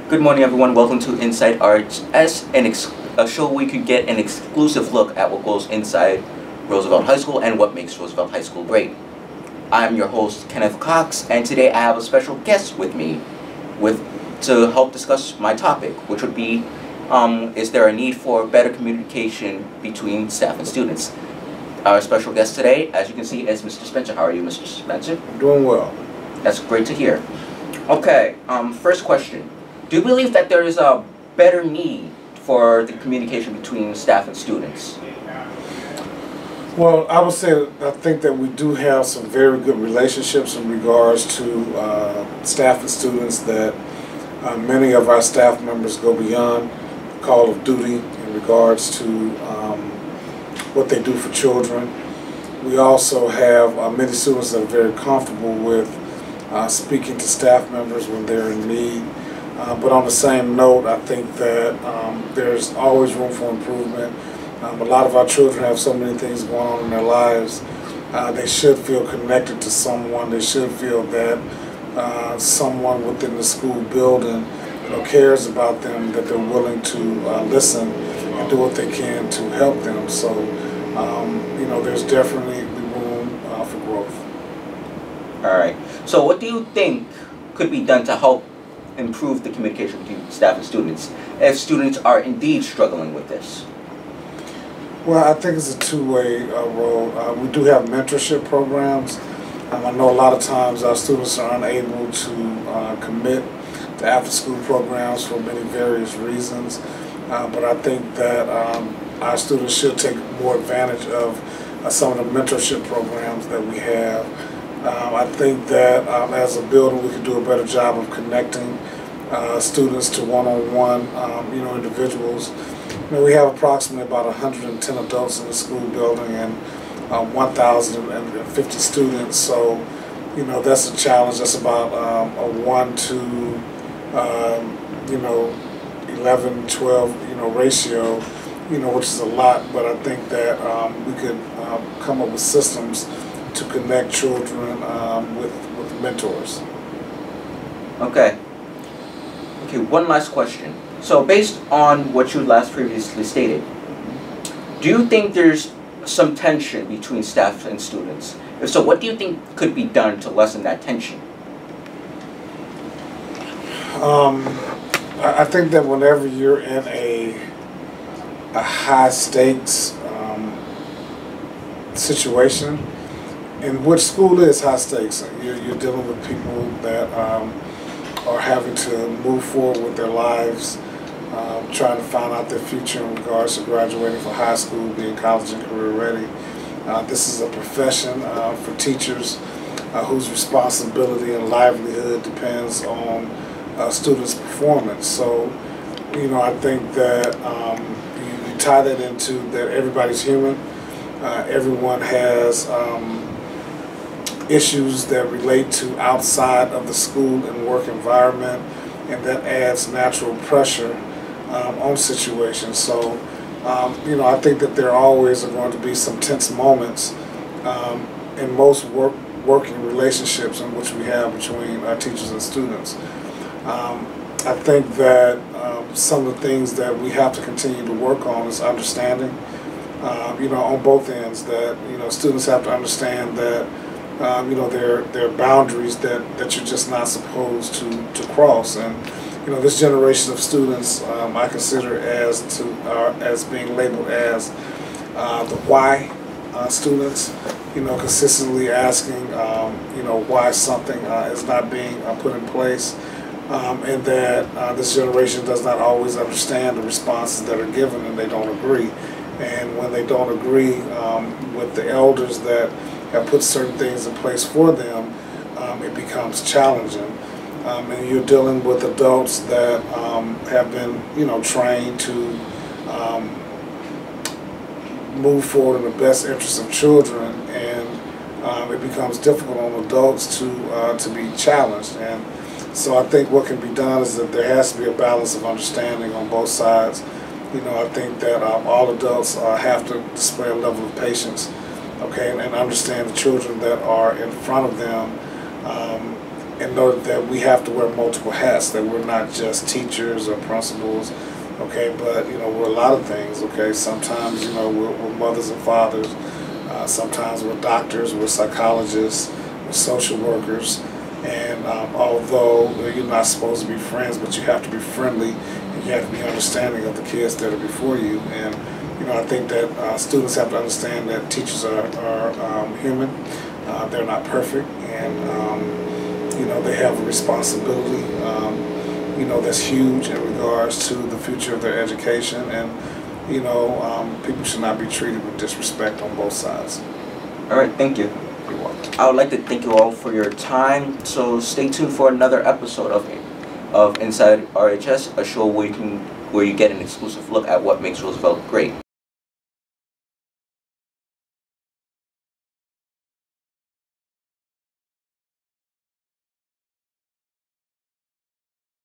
Good morning, everyone. Welcome to Inside Arts, a show where you could get an exclusive look at what goes inside Roosevelt High School and what makes Roosevelt High School great. I'm your host, Kenneth Cox, and today I have a special guest with me to help discuss my topic, which would be, is there a need for better communication between staff and students? Our special guest today, as you can see, is Mr. Spencer. How are you, Mr. Spencer? I'm doing well. That's great to hear. Okay, first question. Do you believe that there is a better need for the communication between staff and students? Well, I would say I think that we do have some very good relationships in regards to staff and students, that many of our staff members go beyond the call of duty in regards to what they do for children. We also have many students that are very comfortable with speaking to staff members when they're in need. But on the same note, I think that there's always room for improvement. A lot of our children have so many things going on in their lives. They should feel connected to someone. They should feel that someone within the school building cares about them, that they're willing to listen and do what they can to help them. So, there's definitely room for growth. All right. So what do you think could be done to help improve the communication between staff and students if students are indeed struggling with this? Well, I think it's a two-way road. We do have mentorship programs. I know a lot of times our students are unable to commit to after-school programs for many various reasons, but I think that our students should take more advantage of some of the mentorship programs that we have. I think that as a building we could do a better job of connecting students to one-on-one, individuals. We have approximately about 110 adults in the school building and 1,050 students. So, that's a challenge. That's about a 1 to 11, 12, ratio, which is a lot. But I think that we could come up with systems to connect children with mentors. Okay. Okay, one last question. So based on what you last previously stated, do you think there's some tension between staff and students? If so, what do you think could be done to lessen that tension? I think that whenever you're in a high stakes situation, and which school is high stakes, you're dealing with people that are having to move forward with their lives, trying to find out their future in regards to graduating from high school, being college and career ready. This is a profession for teachers whose responsibility and livelihood depends on students' performance. So, I think that you tie that into that everybody's human. Everyone has issues that relate to outside of the school and work environment, and that adds natural pressure on situations. So, I think that there always are going to be some tense moments in most working relationships in which we have between our teachers and students. I think that some of the things that we have to continue to work on is understanding, on both ends, that, students have to understand that there are boundaries that you're just not supposed to cross. And this generation of students I consider as being labeled as the why students, consistently asking why something is not being put in place, and that this generation does not always understand the responses that are given, and they don't agree. And when they don't agree with the elders that have put certain things in place for them, it becomes challenging. And you're dealing with adults that have been, trained to move forward in the best interest of children, and it becomes difficult on adults to be challenged. And so I think what can be done is that there has to be a balance of understanding on both sides. I think that all adults have to display a level of patience, and understand the children that are in front of them, and know that we have to wear multiple hats, that we're not just teachers or principals, okay, but, you know, we're a lot of things, okay. Sometimes, you know, we're mothers and fathers. Sometimes we're doctors, we're psychologists, we're social workers, and although you're not supposed to be friends, but you have to be friendly, and you have to be understanding of the kids that are before you. And you know, I think that students have to understand that teachers are human. They're not perfect, and you know, they have a responsibility, you know, that's huge in regards to the future of their education. And you know, people should not be treated with disrespect on both sides. All right, thank you. You're welcome. I would like to thank you all for your time. So stay tuned for another episode of Inside RHS, a show where you get an exclusive look at what makes Roosevelt great.